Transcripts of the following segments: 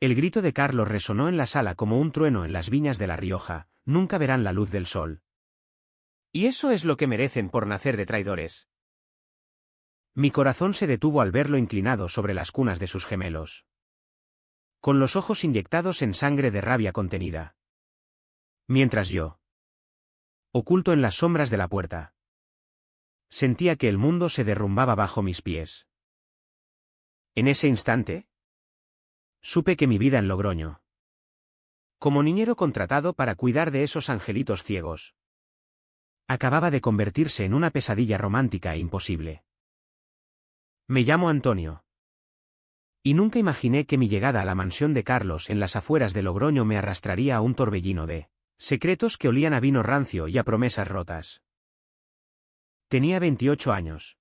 El grito de Carlos resonó en la sala como un trueno en las viñas de La Rioja, nunca verán la luz del sol. Y eso es lo que merecen por nacer de traidores. Mi corazón se detuvo al verlo inclinado sobre las cunas de sus gemelos, con los ojos inyectados en sangre de rabia contenida. Mientras yo, oculto en las sombras de la puerta, sentía que el mundo se derrumbaba bajo mis pies. En ese instante, supe que mi vida en Logroño, como niñero contratado para cuidar de esos angelitos ciegos, acababa de convertirse en una pesadilla romántica e imposible. Me llamo Antonio. Y nunca imaginé que mi llegada a la mansión de Carlos en las afueras de Logroño me arrastraría a un torbellino de secretos que olían a vino rancio y a promesas rotas. Tenía 28 años.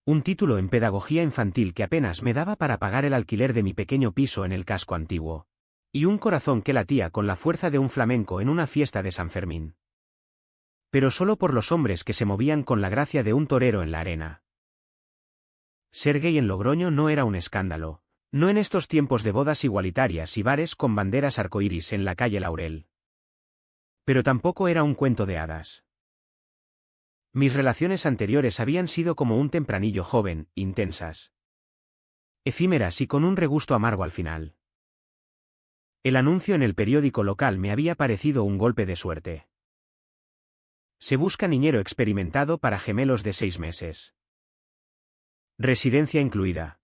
Un título en pedagogía infantil que apenas me daba para pagar el alquiler de mi pequeño piso en el casco antiguo. Y un corazón que latía con la fuerza de un flamenco en una fiesta de San Fermín. Pero solo por los hombres que se movían con la gracia de un torero en la arena. Ser gay en Logroño no era un escándalo, no en estos tiempos de bodas igualitarias y bares con banderas arcoíris en la calle Laurel. Pero tampoco era un cuento de hadas. Mis relaciones anteriores habían sido como un tempranillo joven, intensas, efímeras y con un regusto amargo al final. El anuncio en el periódico local me había parecido un golpe de suerte. Se busca niñero experimentado para gemelos de 6 meses. Residencia incluida.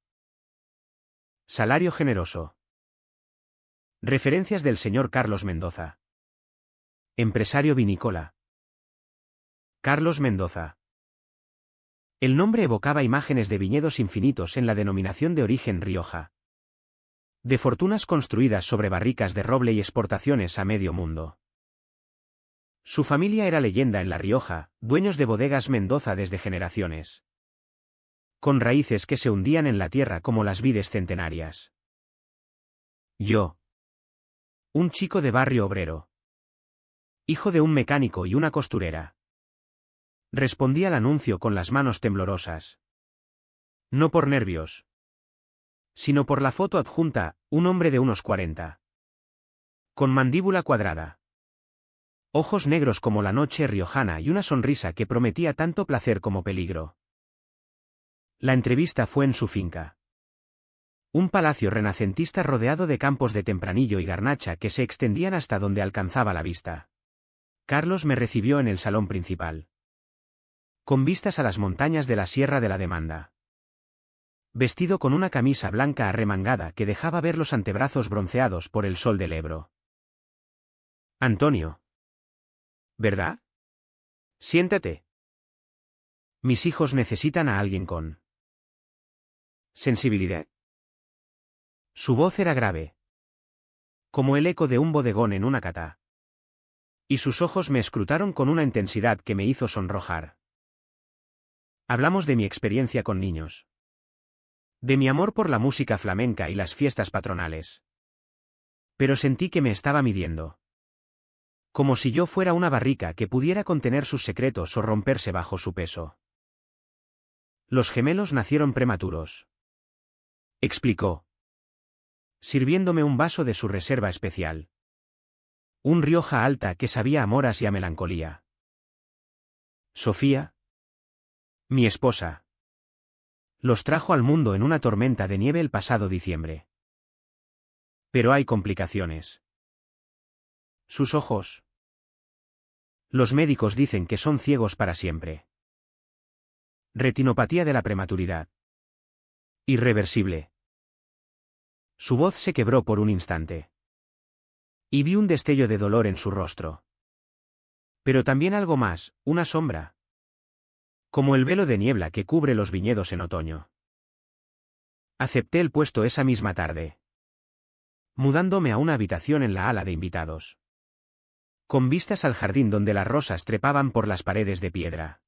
Salario generoso. Referencias del señor Carlos Mendoza. Empresario vinícola. Carlos Mendoza. El nombre evocaba imágenes de viñedos infinitos en la denominación de origen Rioja. De fortunas construidas sobre barricas de roble y exportaciones a medio mundo. Su familia era leyenda en La Rioja, dueños de bodegas Mendoza desde generaciones. Con raíces que se hundían en la tierra como las vides centenarias. Yo. Un chico de barrio obrero. Hijo de un mecánico y una costurera. Respondí al anuncio con las manos temblorosas. No por nervios, sino por la foto adjunta, un hombre de unos 40. Con mandíbula cuadrada. Ojos negros como la noche riojana y una sonrisa que prometía tanto placer como peligro. La entrevista fue en su finca. Un palacio renacentista rodeado de campos de tempranillo y garnacha que se extendían hasta donde alcanzaba la vista. Carlos me recibió en el salón principal. Con vistas a las montañas de la Sierra de la Demanda. Vestido con una camisa blanca arremangada que dejaba ver los antebrazos bronceados por el sol del Ebro. Antonio. ¿Verdad? Siéntate. Mis hijos necesitan a alguien con sensibilidad. Su voz era grave, como el eco de un bodegón en una cata. Y sus ojos me escrutaron con una intensidad que me hizo sonrojar. Hablamos de mi experiencia con niños. De mi amor por la música flamenca y las fiestas patronales. Pero sentí que me estaba midiendo. Como si yo fuera una barrica que pudiera contener sus secretos o romperse bajo su peso. Los gemelos nacieron prematuros. Explicó. Sirviéndome un vaso de su reserva especial. Un Rioja Alta que sabía a moras y a melancolía. Sofía, mi esposa, los trajo al mundo en una tormenta de nieve el pasado diciembre. Pero hay complicaciones. Sus ojos. Los médicos dicen que son ciegos para siempre. Retinopatía de la prematuridad. Irreversible. Su voz se quebró por un instante. Y vi un destello de dolor en su rostro. Pero también algo más, una sombra. Como el velo de niebla que cubre los viñedos en otoño. Acepté el puesto esa misma tarde. Mudándome a una habitación en la ala de invitados. Con vistas al jardín donde las rosas trepaban por las paredes de piedra.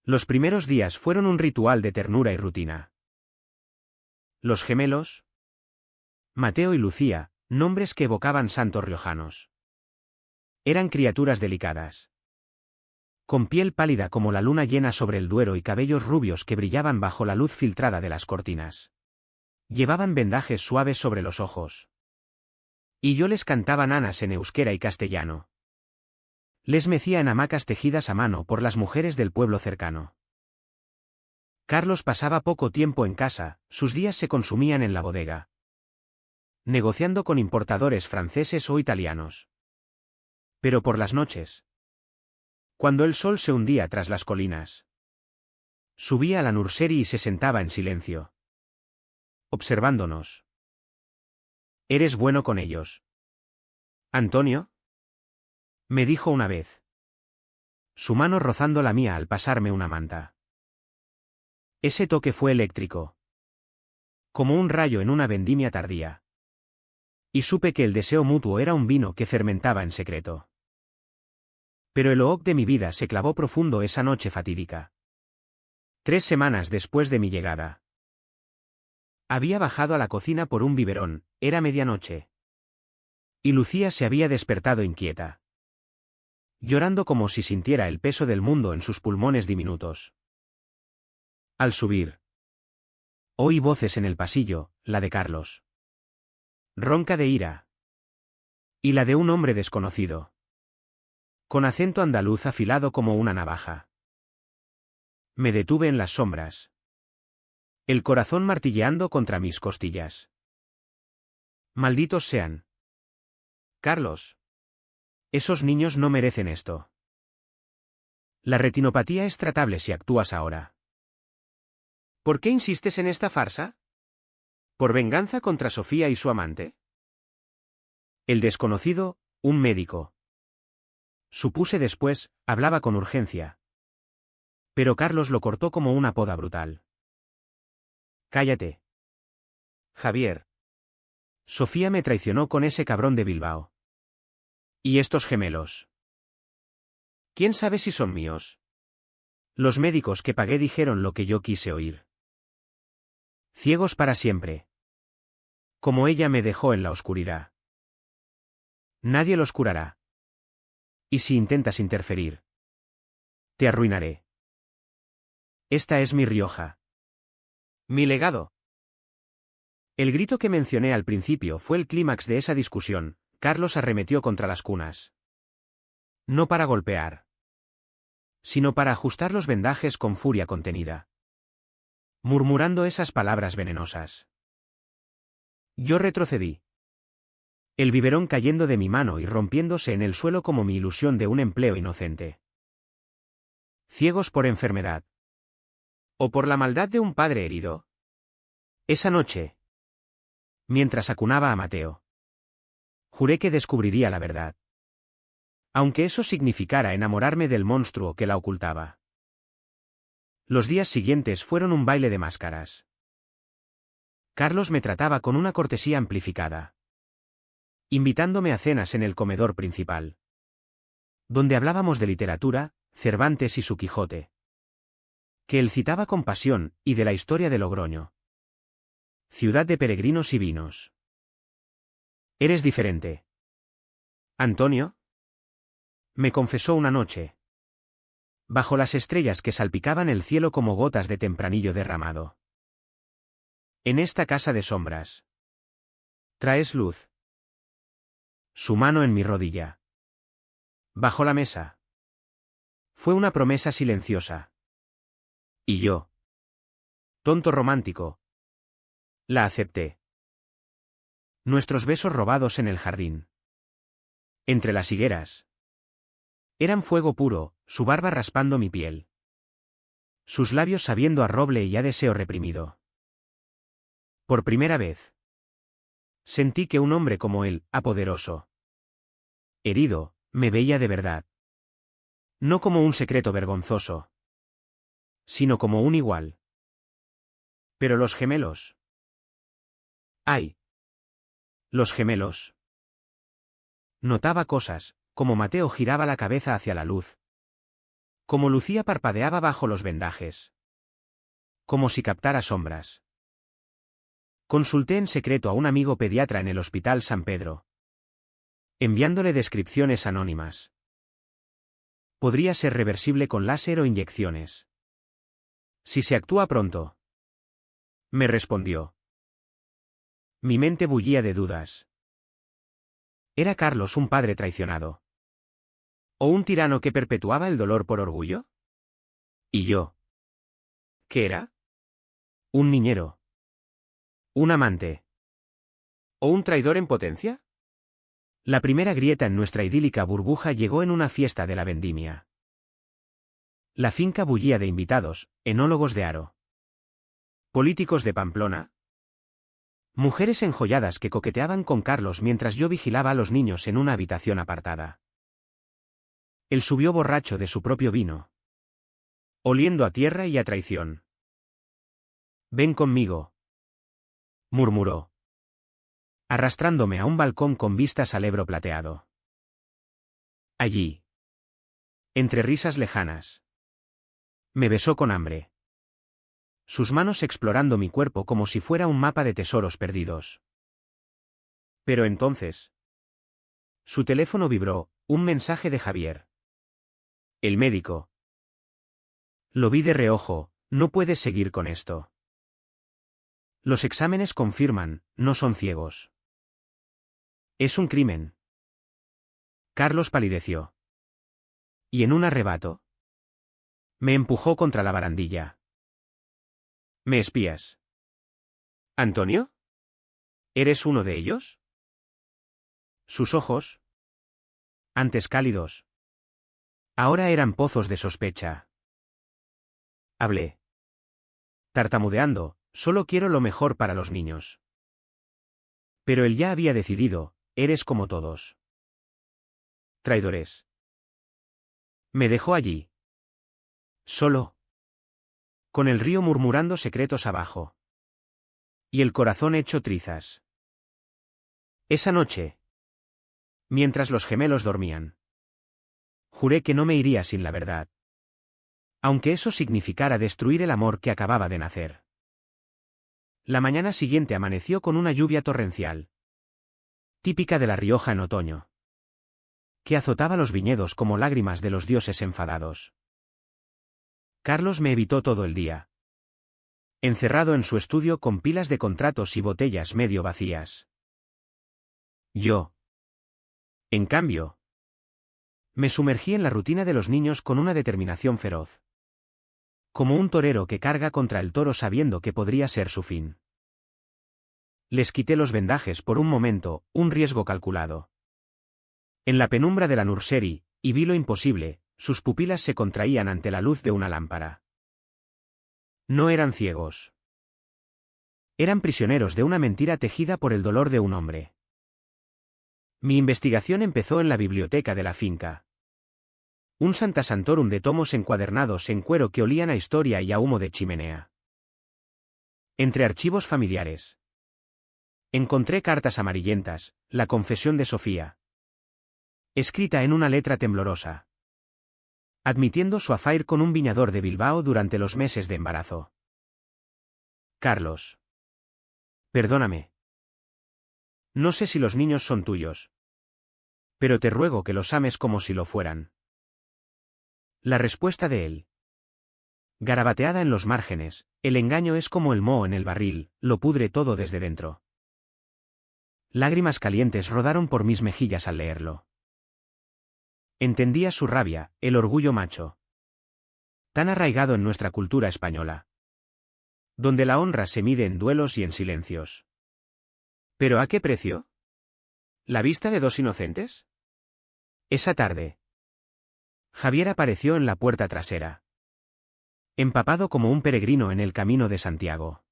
Los primeros días fueron un ritual de ternura y rutina. Los gemelos. Mateo y Lucía, nombres que evocaban santos riojanos. Eran criaturas delicadas. Con piel pálida como la luna llena sobre el Duero y cabellos rubios que brillaban bajo la luz filtrada de las cortinas. Llevaban vendajes suaves sobre los ojos. Y yo les cantaba nanas en euskera y castellano. Les mecía en hamacas tejidas a mano por las mujeres del pueblo cercano. Carlos pasaba poco tiempo en casa, sus días se consumían en la bodega, negociando con importadores franceses o italianos. Pero por las noches, cuando el sol se hundía tras las colinas, subía a la nursery y se sentaba en silencio, observándonos. «¿Eres bueno con ellos, Antonio?», me dijo una vez, su mano rozando la mía al pasarme una manta. Ese toque fue eléctrico, como un rayo en una vendimia tardía. Y supe que el deseo mutuo era un vino que fermentaba en secreto. Pero el oog de mi vida se clavó profundo esa noche fatídica. 3 semanas después de mi llegada. Había bajado a la cocina por un biberón, era medianoche. Y Lucía se había despertado inquieta, llorando como si sintiera el peso del mundo en sus pulmones diminutos. Al subir, oí voces en el pasillo, la de Carlos, ronca de ira, y la de un hombre desconocido, con acento andaluz afilado como una navaja. Me detuve en las sombras, el corazón martilleando contra mis costillas. Malditos sean. Carlos. Esos niños no merecen esto. La retinopatía es tratable si actúas ahora. ¿Por qué insistes en esta farsa? ¿Por venganza contra Sofía y su amante? El desconocido, un médico. Supuse después, hablaba con urgencia. Pero Carlos lo cortó como una poda brutal. Cállate, Javier. Sofía me traicionó con ese cabrón de Bilbao. ¿Y estos gemelos? ¿Quién sabe si son míos? Los médicos que pagué dijeron lo que yo quise oír. Ciegos para siempre. Como ella me dejó en la oscuridad. Nadie los curará. Y si intentas interferir, te arruinaré. Esta es mi Rioja. Mi legado. El grito que mencioné al principio fue el clímax de esa discusión. Carlos arremetió contra las cunas. No para golpear, sino para ajustar los vendajes con furia contenida, murmurando esas palabras venenosas. Yo retrocedí. El biberón cayendo de mi mano y rompiéndose en el suelo como mi ilusión de un empleo inocente. Ciegos por enfermedad. ¿O por la maldad de un padre herido? Esa noche, mientras acunaba a Mateo, juré que descubriría la verdad. Aunque eso significara enamorarme del monstruo que la ocultaba. Los días siguientes fueron un baile de máscaras. Carlos me trataba con una cortesía amplificada, invitándome a cenas en el comedor principal, donde hablábamos de literatura, Cervantes y su Quijote, que él citaba con pasión, y de la historia de Logroño, ciudad de peregrinos y vinos. Eres diferente, Antonio, me confesó una noche, bajo las estrellas que salpicaban el cielo como gotas de tempranillo derramado. En esta casa de sombras, traes luz. Su mano en mi rodilla. Bajo la mesa. Fue una promesa silenciosa. Y yo, tonto romántico, la acepté. Nuestros besos robados en el jardín, entre las higueras, eran fuego puro, su barba raspando mi piel, sus labios sabiendo a roble y a deseo reprimido. Por primera vez, sentí que un hombre como él, apoderoso, herido, me veía de verdad. No como un secreto vergonzoso, sino como un igual. Pero los gemelos. ¡Ay! Los gemelos. Notaba cosas, como Mateo giraba la cabeza hacia la luz, como Lucía parpadeaba bajo los vendajes, como si captara sombras. Consulté en secreto a un amigo pediatra en el Hospital San Pedro, enviándole descripciones anónimas. Podría ser reversible con láser o inyecciones. Si se actúa pronto. Me respondió. Mi mente bullía de dudas. ¿Era Carlos un padre traicionado? ¿O un tirano que perpetuaba el dolor por orgullo? ¿Y yo? ¿Qué era? ¿Un niñero? ¿Un amante? ¿O un traidor en potencia? La primera grieta en nuestra idílica burbuja llegó en una fiesta de la vendimia. La finca bullía de invitados, enólogos de Haro, políticos de Pamplona, mujeres enjolladas que coqueteaban con Carlos mientras yo vigilaba a los niños en una habitación apartada. Él subió borracho de su propio vino, oliendo a tierra y a traición. «Ven conmigo», murmuró, arrastrándome a un balcón con vistas al Ebro plateado. Allí, entre risas lejanas, me besó con hambre, sus manos explorando mi cuerpo como si fuera un mapa de tesoros perdidos. Pero entonces, su teléfono vibró, un mensaje de Javier. El médico. Lo vi de reojo, no puedes seguir con esto. Los exámenes confirman, no son ciegos. Es un crimen. Carlos palideció. Y en un arrebato, me empujó contra la barandilla. ¿Me espías? ¿Antonio? ¿Eres uno de ellos? Sus ojos, antes cálidos, ahora eran pozos de sospecha. Hablé. Tartamudeando, solo quiero lo mejor para los niños. Pero él ya había decidido, eres como todos. Traidores. Me dejó allí. Solo. Con el río murmurando secretos abajo. Y el corazón hecho trizas. Esa noche, mientras los gemelos dormían, juré que no me iría sin la verdad. Aunque eso significara destruir el amor que acababa de nacer. La mañana siguiente amaneció con una lluvia torrencial, típica de La Rioja en otoño, que azotaba los viñedos como lágrimas de los dioses enfadados. Carlos me evitó todo el día, encerrado en su estudio con pilas de contratos y botellas medio vacías. Yo, en cambio, me sumergí en la rutina de los niños con una determinación feroz. Como un torero que carga contra el toro sabiendo que podría ser su fin. Les quité los vendajes por un momento, un riesgo calculado. En la penumbra de la nursery, y vi lo imposible, sus pupilas se contraían ante la luz de una lámpara. No eran ciegos. Eran prisioneros de una mentira tejida por el dolor de un hombre. Mi investigación empezó en la biblioteca de la finca. Un Santa Santorum de tomos encuadernados en cuero que olían a historia y a humo de chimenea. Entre archivos familiares. Encontré cartas amarillentas, la confesión de Sofía. Escrita en una letra temblorosa. Admitiendo su affair con un viñador de Bilbao durante los meses de embarazo. Carlos. Perdóname. No sé si los niños son tuyos. Pero te ruego que los ames como si lo fueran. La respuesta de él. Garabateada en los márgenes, el engaño es como el moho en el barril, lo pudre todo desde dentro. Lágrimas calientes rodaron por mis mejillas al leerlo. Entendía su rabia, el orgullo macho. Tan arraigado en nuestra cultura española. Donde la honra se mide en duelos y en silencios. ¿Pero a qué precio? ¿La vista de dos inocentes? Esa tarde. Javier apareció en la puerta trasera. Empapado como un peregrino en el camino de Santiago.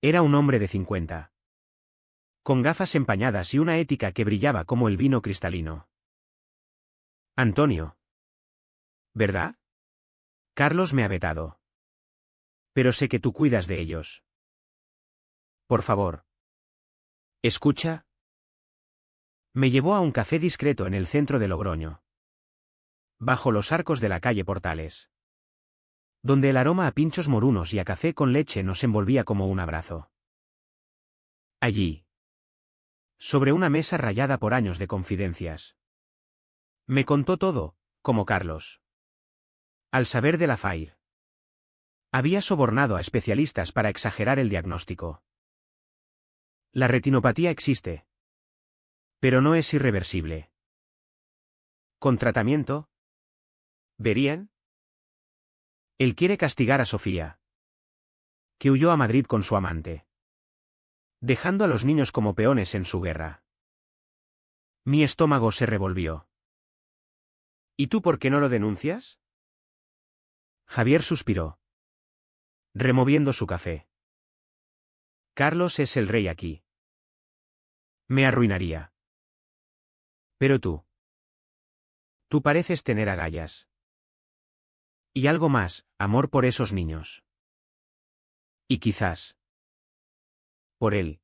Era un hombre de 50. Con gafas empañadas y una ética que brillaba como el vino cristalino. Antonio. ¿Verdad? Carlos me ha vetado. Pero sé que tú cuidas de ellos. Por favor. Escucha. Me llevó a un café discreto en el centro de Logroño. Bajo los arcos de la calle Portales. Donde el aroma a pinchos morunos y a café con leche nos envolvía como un abrazo. Allí. Sobre una mesa rayada por años de confidencias. Me contó todo, como Carlos. Al saber del affair. Había sobornado a especialistas para exagerar el diagnóstico. La retinopatía existe. Pero no es irreversible. ¿Con tratamiento? ¿Verían? Él quiere castigar a Sofía, que huyó a Madrid con su amante, dejando a los niños como peones en su guerra. Mi estómago se revolvió. ¿Y tú por qué no lo denuncias? Javier suspiró, removiendo su café. Carlos es el rey aquí. Me arruinaría. Pero tú pareces tener agallas. Y algo más, amor por esos niños. Y quizás por él.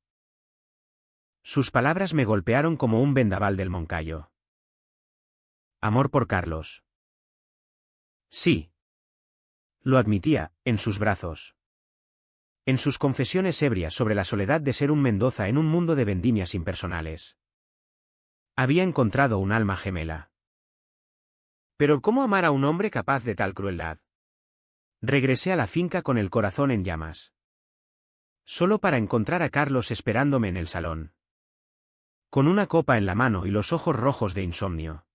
Sus palabras me golpearon como un vendaval del Moncayo. Amor por Carlos. Sí. Lo admitía, en sus brazos. En sus confesiones ebrias sobre la soledad de ser un Mendoza en un mundo de vendimias impersonales. Había encontrado un alma gemela. Pero ¿cómo amar a un hombre capaz de tal crueldad? Regresé a la finca con el corazón en llamas. Solo para encontrar a Carlos esperándome en el salón. Con una copa en la mano y los ojos rojos de insomnio.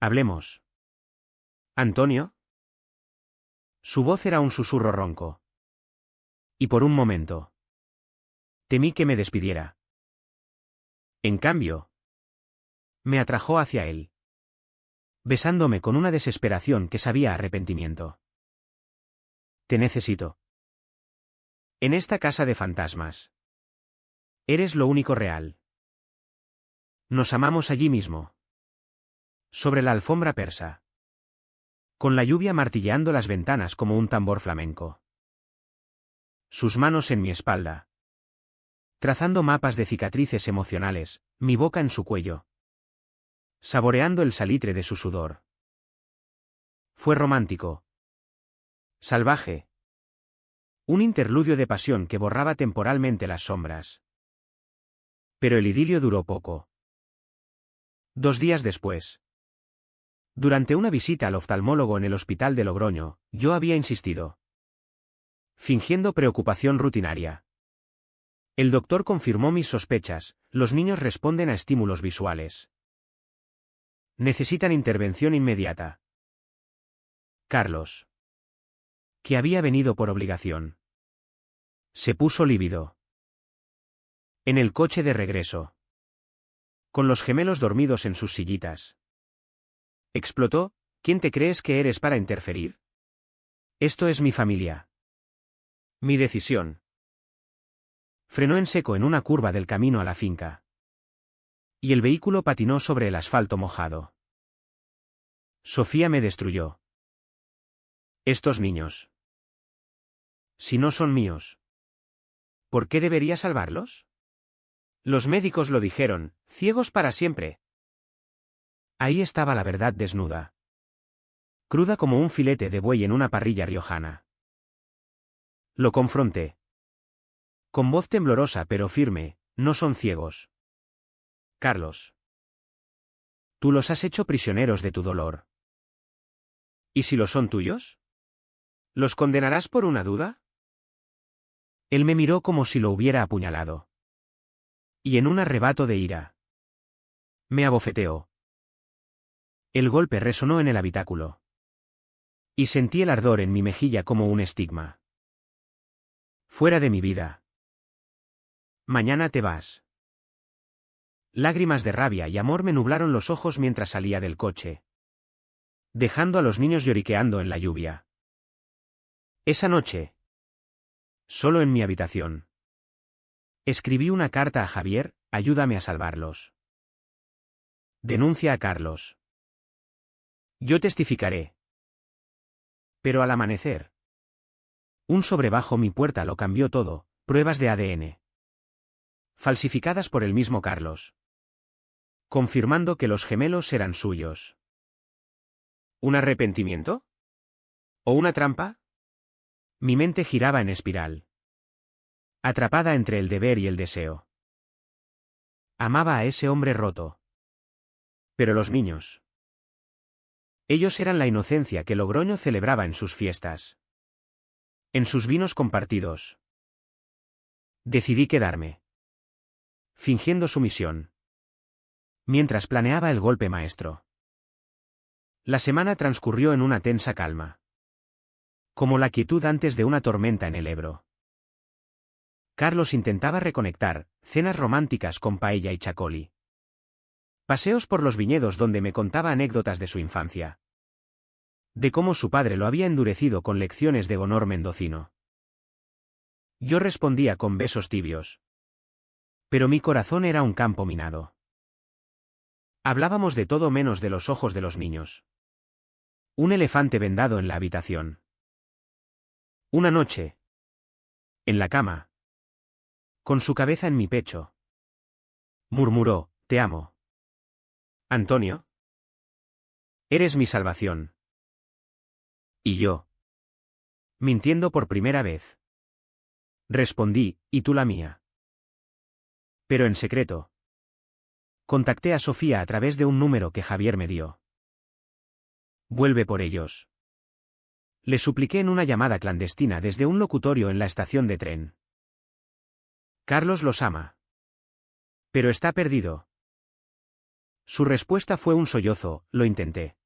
Hablemos. ¿Antonio? Su voz era un susurro ronco. Y por un momento temí que me despidiera. En cambio, me atrajo hacia él, besándome con una desesperación que sabía a arrepentimiento. Te necesito. En esta casa de fantasmas. Eres lo único real. Nos amamos allí mismo. Sobre la alfombra persa. Con la lluvia martilleando las ventanas como un tambor flamenco. Sus manos en mi espalda. Trazando mapas de cicatrices emocionales, mi boca en su cuello. Saboreando el salitre de su sudor. Fue romántico. Salvaje. Un interludio de pasión que borraba temporalmente las sombras. Pero el idilio duró poco. 2 días después. Durante una visita al oftalmólogo en el hospital de Logroño, yo había insistido. Fingiendo preocupación rutinaria. El doctor confirmó mis sospechas, los niños responden a estímulos visuales. Necesitan intervención inmediata. Carlos, que había venido por obligación, se puso lívido. En el coche de regreso. Con los gemelos dormidos en sus sillitas. Explotó. ¿Quién te crees que eres para interferir? Esto es mi familia. Mi decisión. Frenó en seco en una curva del camino a la finca. Y el vehículo patinó sobre el asfalto mojado. Sofía me destruyó. Estos niños. Si no son míos, ¿por qué debería salvarlos? Los médicos lo dijeron, ciegos para siempre. Ahí estaba la verdad desnuda. Cruda como un filete de buey en una parrilla riojana. Lo confronté. Con voz temblorosa pero firme, no son ciegos. Carlos. Tú los has hecho prisioneros de tu dolor. ¿Y si lo son tuyos? ¿Los condenarás por una duda? Él me miró como si lo hubiera apuñalado. Y en un arrebato de ira. Me abofeteó. El golpe resonó en el habitáculo. Y sentí el ardor en mi mejilla como un estigma. Fuera de mi vida. Mañana te vas. Lágrimas de rabia y amor me nublaron los ojos mientras salía del coche. Dejando a los niños lloriqueando en la lluvia. Esa noche. Solo en mi habitación. Escribí una carta a Javier, ayúdame a salvarlos. Denuncia a Carlos. Yo testificaré. Pero al amanecer. Un sobre bajo mi puerta lo cambió todo, pruebas de ADN. Falsificadas por el mismo Carlos. Confirmando que los gemelos eran suyos. ¿Un arrepentimiento? ¿O una trampa? Mi mente giraba en espiral. Atrapada entre el deber y el deseo. Amaba a ese hombre roto. Pero los niños. Ellos eran la inocencia que Logroño celebraba en sus fiestas. En sus vinos compartidos. Decidí quedarme. fingiendo sumisión. Mientras planeaba el golpe maestro. La semana transcurrió en una tensa calma. Como la quietud antes de una tormenta en el Ebro. Carlos intentaba reconectar, cenas románticas con paella y chacoli. Paseos por los viñedos donde me contaba anécdotas de su infancia. De cómo su padre lo había endurecido con lecciones de honor mendocino. Yo respondía con besos tibios. Pero mi corazón era un campo minado. Hablábamos de todo menos de los ojos de los niños. Un elefante vendado en la habitación. Una noche. En la cama. Con su cabeza en mi pecho. Murmuró, te amo. Antonio. Eres mi salvación. Y yo. Mintiendo por primera vez. Respondí, y tú la mía. Pero en secreto. Contacté a Sofía a través de un número que Javier me dio. Vuelve por ellos. Le supliqué en una llamada clandestina desde un locutorio en la estación de tren. Carlos los ama. Pero está perdido. Su respuesta fue un sollozo, lo intenté.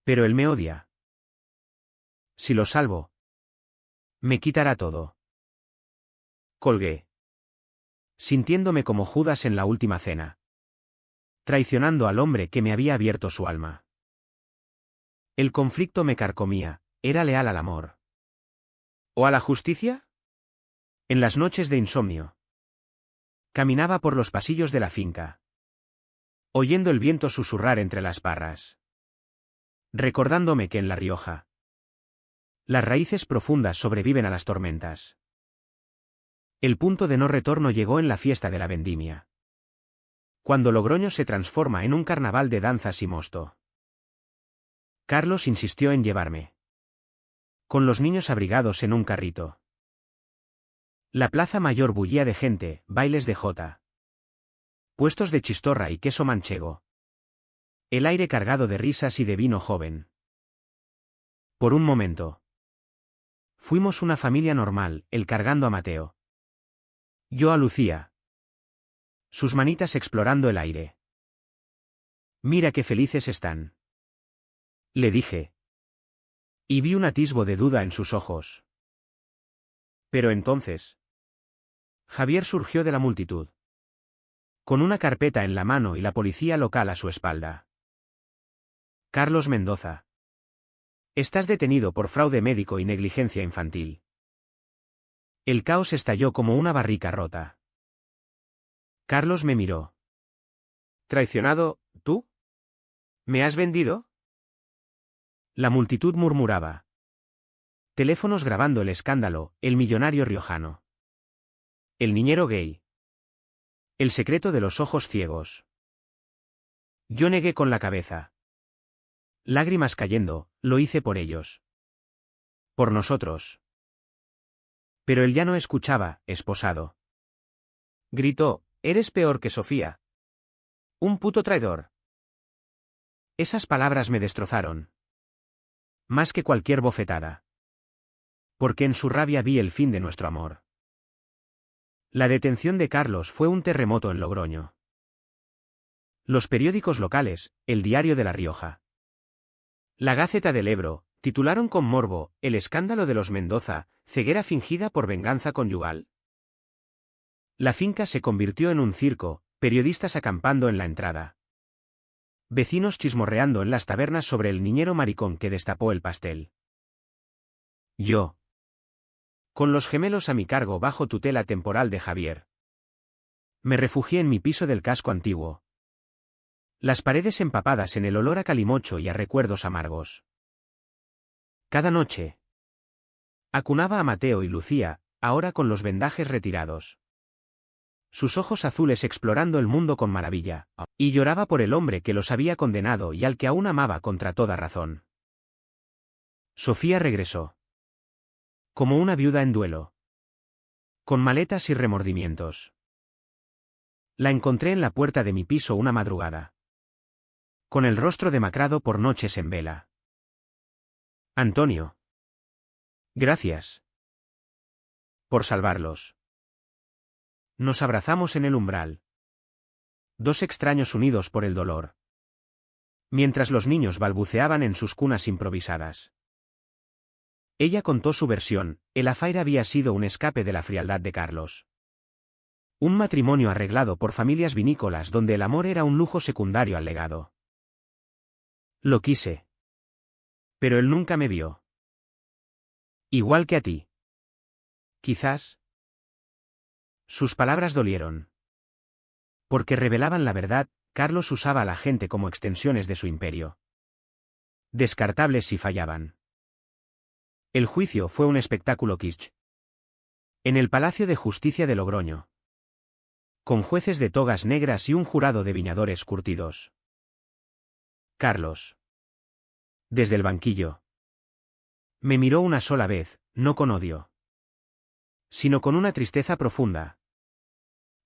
Pero él me odia. Si lo salvo, me quitará todo. Colgué. Sintiéndome como Judas en la última cena. Traicionando al hombre que me había abierto su alma. El conflicto me carcomía, ¿era leal al amor? ¿O a la justicia? En las noches de insomnio. Caminaba por los pasillos de la finca. Oyendo el viento susurrar entre las parras. Recordándome que en La Rioja. Las raíces profundas sobreviven a las tormentas. El punto de no retorno llegó en la fiesta de la vendimia. Cuando Logroño se transforma en un carnaval de danzas y mosto. Carlos insistió en llevarme. Con los niños abrigados en un carrito. La plaza mayor bullía de gente, bailes de jota. Puestos de chistorra y queso manchego. El aire cargado de risas y de vino joven. Por un momento. Fuimos una familia normal, él cargando a Mateo. Yo a Lucía. Sus manitas explorando el aire. Mira qué felices están. Le dije. Y vi un atisbo de duda en sus ojos. Pero entonces. Javier surgió de la multitud. Con una carpeta en la mano y la policía local a su espalda. Carlos Mendoza. Estás detenido por fraude médico y negligencia infantil. El caos estalló como una barrica rota. Carlos me miró. ¿Traicionado, tú? ¿Me has vendido? La multitud murmuraba. Teléfonos grabando el escándalo, el millonario riojano. El niñero gay. El secreto de los ojos ciegos. Yo negué con la cabeza. Lágrimas cayendo, lo hice por ellos. Por nosotros. Pero él ya no escuchaba, esposado. Gritó, eres peor que Sofía. Un puto traidor. Esas palabras me destrozaron. Más que cualquier bofetada. Porque en su rabia vi el fin de nuestro amor. La detención de Carlos fue un terremoto en Logroño. Los periódicos locales, el Diario de La Rioja. La Gaceta del Ebro, titularon con morbo, el escándalo de los Mendoza, ceguera fingida por venganza conyugal. La finca se convirtió en un circo, periodistas acampando en la entrada. Vecinos chismorreando en las tabernas sobre el niñero maricón que destapó el pastel. Yo. Con los gemelos a mi cargo bajo tutela temporal de Javier. Me refugié en mi piso del casco antiguo. Las paredes empapadas en el olor a calimocho y a recuerdos amargos. Cada noche. Acunaba a Mateo y Lucía, ahora con los vendajes retirados. Sus ojos azules explorando el mundo con maravilla, y lloraba por el hombre que los había condenado y al que aún amaba contra toda razón. Sofía regresó. Como una viuda en duelo. Con maletas y remordimientos. La encontré en la puerta de mi piso una madrugada. Con el rostro demacrado por noches en vela. Antonio. Gracias. Por salvarlos. Nos abrazamos en el umbral. Dos extraños unidos por el dolor. Mientras los niños balbuceaban en sus cunas improvisadas. Ella contó su versión: el affaire había sido un escape de la frialdad de Carlos. Un matrimonio arreglado por familias vinícolas donde el amor era un lujo secundario al legado. Lo quise. Pero él nunca me vio. Igual que a ti. Quizás. Sus palabras dolieron. Porque revelaban la verdad. Carlos usaba a la gente como extensiones de su imperio. Descartables si fallaban. El juicio fue un espectáculo kitsch. En el Palacio de Justicia de Logroño. Con jueces de togas negras y un jurado de viñadores curtidos. Carlos. Desde el banquillo. Me miró una sola vez, no con odio. Sino con una tristeza profunda.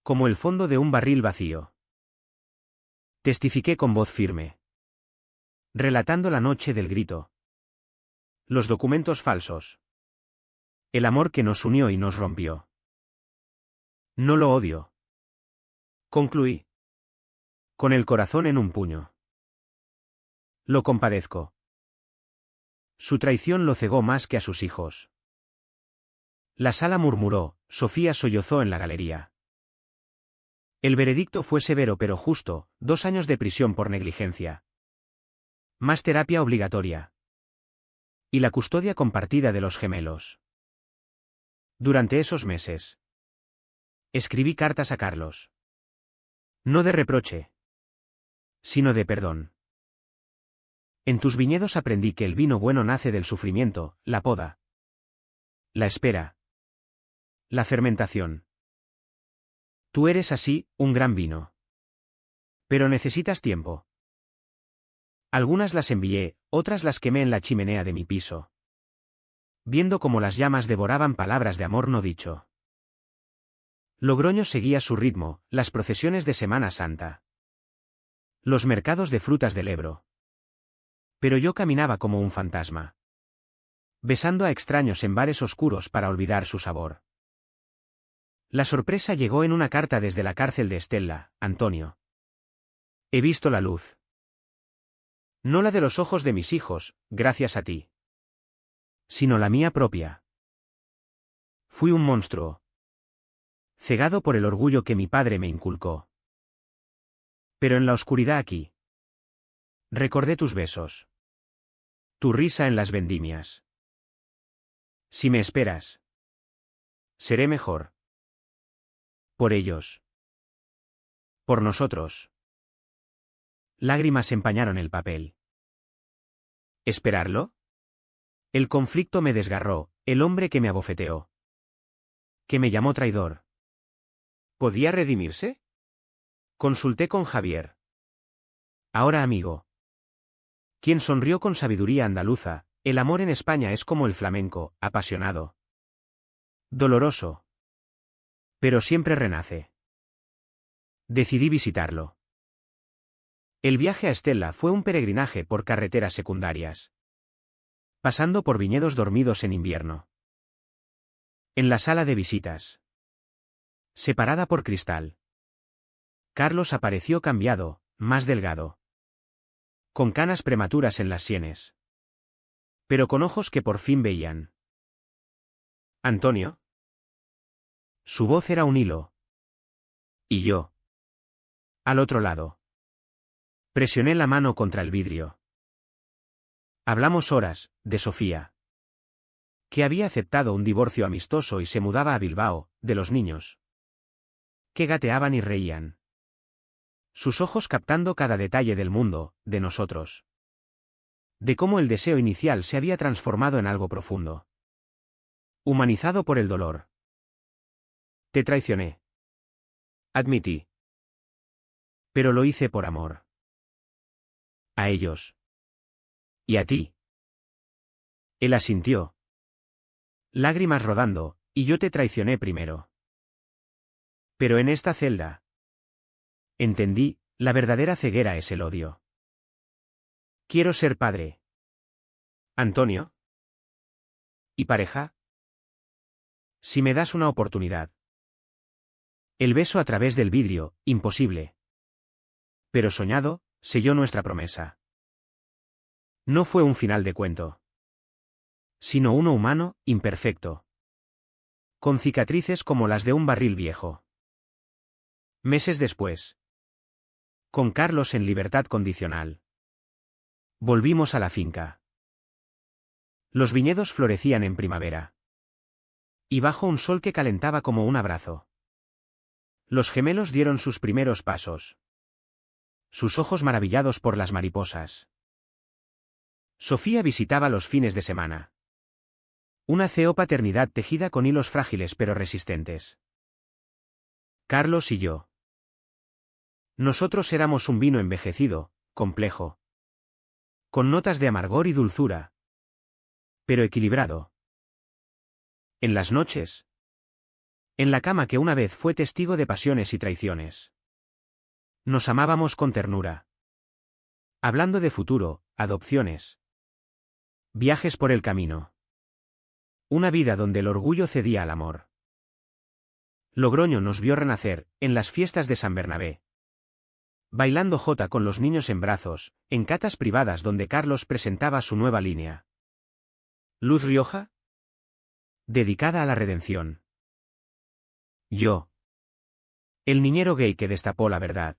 Como el fondo de un barril vacío. Testifiqué con voz firme. Relatando la noche del grito. Los documentos falsos. El amor que nos unió y nos rompió. No lo odio. Concluí. Con el corazón en un puño. Lo compadezco. Su traición lo cegó más que a sus hijos. La sala murmuró, Sofía sollozó en la galería. El veredicto fue severo pero justo: 2 años de prisión por negligencia. Más terapia obligatoria. Y la custodia compartida de los gemelos. Durante esos meses. Escribí cartas a Carlos. No de reproche. Sino de perdón. En tus viñedos aprendí que el vino bueno nace del sufrimiento, la poda. La espera. La fermentación. Tú eres así, un gran vino. Pero necesitas tiempo. Algunas las envié, otras las quemé en la chimenea de mi piso. Viendo cómo las llamas devoraban palabras de amor no dicho. Logroño seguía su ritmo, las procesiones de Semana Santa. Los mercados de frutas del Ebro. Pero yo caminaba como un fantasma. Besando a extraños en bares oscuros para olvidar su sabor. La sorpresa llegó en una carta desde la cárcel de Estella: Antonio. He visto la luz. No la de los ojos de mis hijos, gracias a ti. Sino la mía propia. Fui un monstruo. Cegado por el orgullo que mi padre me inculcó. Pero en la oscuridad aquí. Recordé tus besos. Tu risa en las vendimias. Si me esperas. Seré mejor. Por ellos. Por nosotros. Lágrimas empañaron el papel. ¿Esperarlo? El conflicto me desgarró, el hombre que me abofeteó. Que me llamó traidor. ¿Podía redimirse? Consulté con Javier. Ahora amigo. Quien sonrió con sabiduría andaluza: el amor en España es como el flamenco, apasionado. Doloroso. Pero siempre renace. Decidí visitarlo. El viaje a Estella fue un peregrinaje por carreteras secundarias. Pasando por viñedos dormidos en invierno. En la sala de visitas. Separada por cristal. Carlos apareció cambiado, más delgado. Con canas prematuras en las sienes. Pero con ojos que por fin veían. ¿Antonio? Su voz era un hilo. Y yo. Al otro lado. Presioné la mano contra el vidrio. Hablamos horas, de Sofía. Que había aceptado un divorcio amistoso y se mudaba a Bilbao, de los niños. Que gateaban y reían. Sus ojos captando cada detalle del mundo, de nosotros. De cómo el deseo inicial se había transformado en algo profundo. Humanizado por el dolor. Te traicioné. Admití. Pero lo hice por amor. A ellos. Y a ti. Él asintió. Lágrimas rodando, y yo te traicioné primero. Pero en esta celda. Entendí, la verdadera ceguera es el odio. Quiero ser padre. ¿Antonio? ¿Y pareja? Si me das una oportunidad. El beso a través del vidrio, imposible. Pero soñado, selló nuestra promesa. No fue un final de cuento, sino uno humano, imperfecto, con cicatrices como las de un barril viejo. Meses después, con Carlos en libertad condicional, volvimos a la finca. Los viñedos florecían en primavera, y bajo un sol que calentaba como un abrazo, los gemelos dieron sus primeros pasos, sus ojos maravillados por las mariposas. Sofía visitaba los fines de semana. Una paternidad tejida con hilos frágiles pero resistentes. Carlos y yo. Nosotros éramos un vino envejecido, complejo, con notas de amargor y dulzura, pero equilibrado. En las noches, en la cama que una vez fue testigo de pasiones y traiciones, nos amábamos con ternura, hablando de futuro, adopciones, viajes por el camino. Una vida donde el orgullo cedía al amor. Logroño nos vio renacer, en las fiestas de San Bernabé, bailando jota con los niños en brazos, en catas privadas donde Carlos presentaba su nueva línea. Luz Rioja, dedicada a la redención. Yo, el niñero gay que destapó la verdad,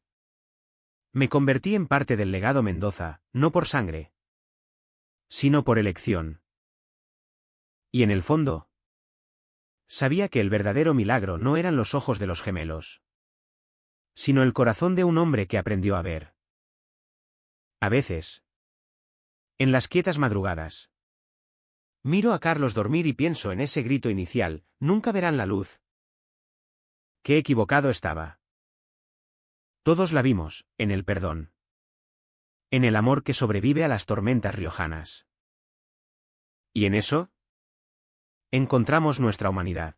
me convertí en parte del legado Mendoza, no por sangre, sino por elección. Y en el fondo, sabía que el verdadero milagro no eran los ojos de los gemelos, sino el corazón de un hombre que aprendió a ver. A veces, en las quietas madrugadas, miro a Carlos dormir y pienso en ese grito inicial: nunca verán la luz. Qué equivocado estaba. Todos la vimos, en el perdón. En el amor que sobrevive a las tormentas riojanas. Y en eso, encontramos nuestra humanidad.